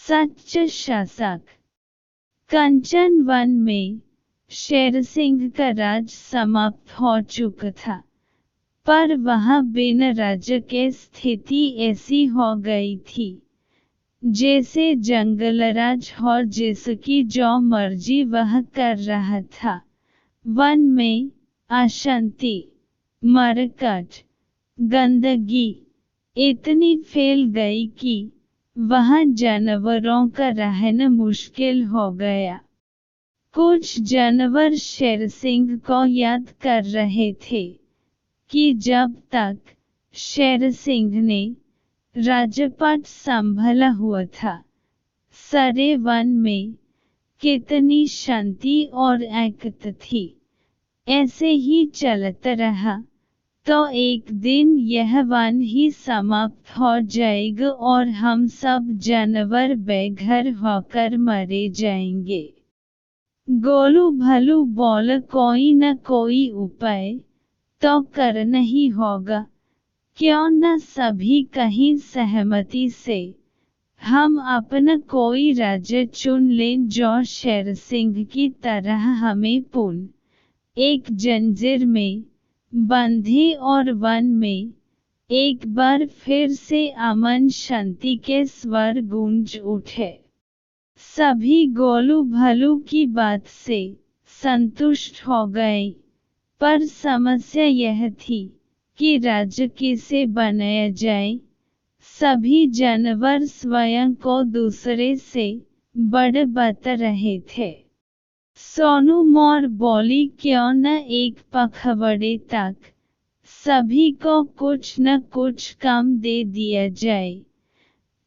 सच्च शासक। कंचन वन में शेरसिंह का राज समाप्त हो चुका था, पर वहां बिन राजा के स्थिति ऐसी हो गई थी जैसे जंगलराज हो, जिसकी जो मर्जी वह कर रहा था। वन में अशांति, मरकट, गंदगी इतनी फैल गई कि वहां जानवरों का रहना मुश्किल हो गया। कुछ जानवर शेरसिंह को याद कर रहे थे कि जब तक शेरसिंह ने राजपाट संभाला हुआ था, सारे वन में कितनी शांति और एकता थी। ऐसे ही चलता रहा तो एक दिन यह वन ही समाप्त हो जाएगा और हम सब जानवर बेघर होकर मरे जाएंगे। गोलू भालू बोला, कोई न कोई उपाय तो करना ही होगा। क्यों न सभी कहीं सहमति से हम अपना कोई राजा चुन लें जो शेरसिंह की तरह हमें पुनः एक जंजीर में बंधे और वन में एक बार फिर से अमन शांति के स्वर गूंज उठे। सभी गोलू भालू की बात से संतुष्ट हो गए, पर समस्या यह थी कि राजा किसे बनाया जाए। सभी जानवर स्वयं को दूसरे से बड़ा बता रहे थे। सोनू मोर बोली, क्यों न एक पखवाड़े तक सभी को कुछ न कुछ काम दे दिया जाए,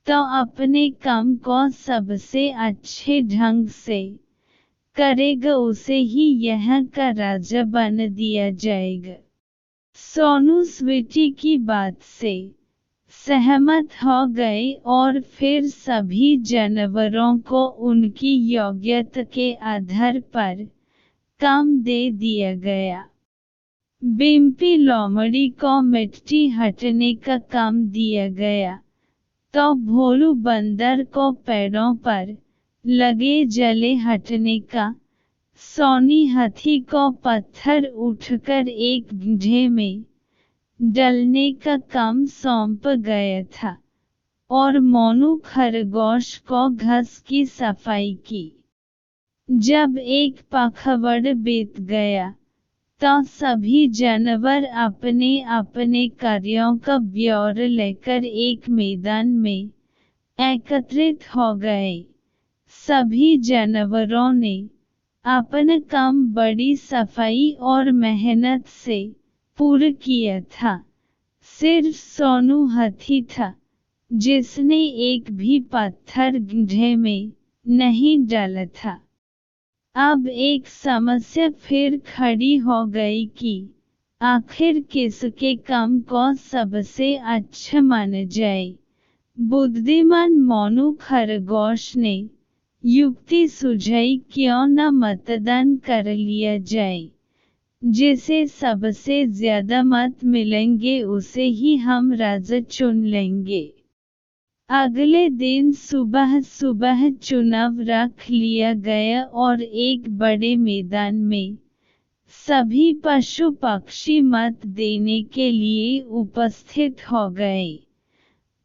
तो अपने काम को सबसे अच्छे ढंग से करेगा उसे ही यहाँ का राजा बना दिया जाएगा। सोनू स्वीटी की बात से सहमत हो गए और फिर सभी जानवरों को उनकी योग्यता के आधार पर काम दे दिया गया। बिम्पी लोमड़ी को मिट्टी हटाने का काम दिया गया, तो भोलू बंदर को पेड़ों पर लगे जले हटाने का, सोनी हाथी को पत्थर उठकर एक गड्ढे में डालने का काम सौंप गया था और मोनू खरगोश को घास की सफाई की। जब एक पखवाड़ा बीत गया तो सभी जानवर अपने अपने कार्यों का ब्यौरा लेकर एक मैदान में एकत्रित हो गए। सभी जानवरों ने अपना काम बड़ी सफाई और मेहनत से पूरा किया था। सिर्फ सोनू हाथी था जिसने एक भी पत्थर गड्ढे में नहीं डाला था। अब एक समस्या फिर खड़ी हो गई कि आखिर किसके काम को सबसे अच्छा माना जाए। बुद्धिमान मोनू खरगोश ने युक्ति सुझाई, क्यों न मतदान कर लिया जाए, जिसे सबसे ज्यादा मत मिलेंगे उसे ही हम राजा चुन लेंगे। अगले दिन सुबह सुबह चुनाव रख लिया गया और एक बड़े मैदान में सभी पशु पक्षी मत देने के लिए उपस्थित हो गए।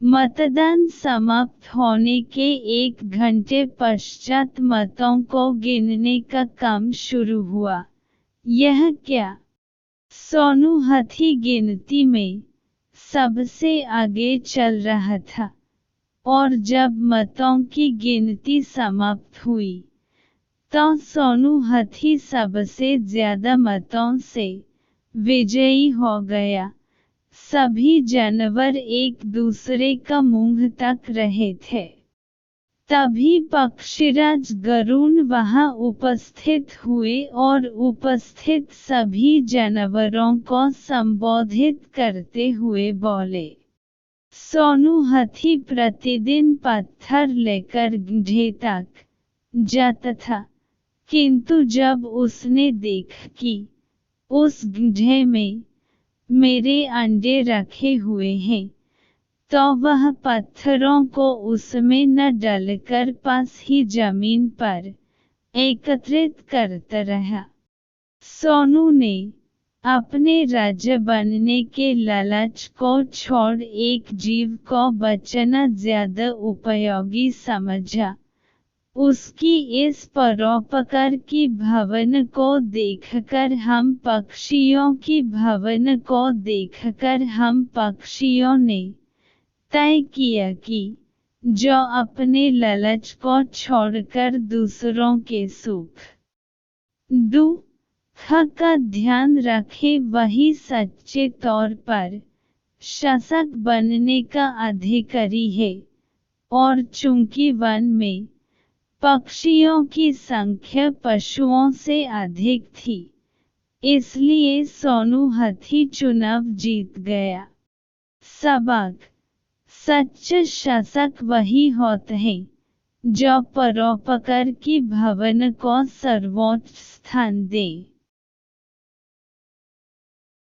मतदान समाप्त होने के 1 घंटे पश्चात मतों को गिनने का काम शुरू हुआ। यह क्या? सोनू हाथी गिनती में सबसे आगे चल रहा था और जब मतों की गिनती समाप्त हुई तो सोनू हाथी सबसे ज्यादा मतों से विजयी हो गया। सभी जानवर एक दूसरे का मुंह तक रहे थे। तभी पक्षीराज गरुड़ वहां उपस्थित हुए और उपस्थित सभी जानवरों को संबोधित करते हुए बोले, सोनू हाथी प्रतिदिन पत्थर लेकर गड्ढे तक जाता था, किंतु जब उसने देखा कि उस गड्ढे में मेरे अंडे रखे हुए हैं तो वह पत्थरों को उसमें न डालकर पास ही जमीन पर एकत्रित करता रहा। सोनू ने अपने राज्य बनने के लालच को छोड़ एक जीव को बचाना ज्यादा उपयोगी समझा। उसकी इस परोपकार की भावना को देखकर हम पक्षियों ने तय किया कि जो अपने लालच को छोड़कर दूसरों के सुख दुख का ध्यान रखे वही सच्चे तौर पर शासक बनने का अधिकारी है। और चूंकि वन में पक्षियों की संख्या पशुओं से अधिक थी, इसलिए सोनू हाथी चुनाव जीत गया। सबक: सच्चा शासक वही होता है जो परोपकार की भावना को सर्वोच्च स्थान दे।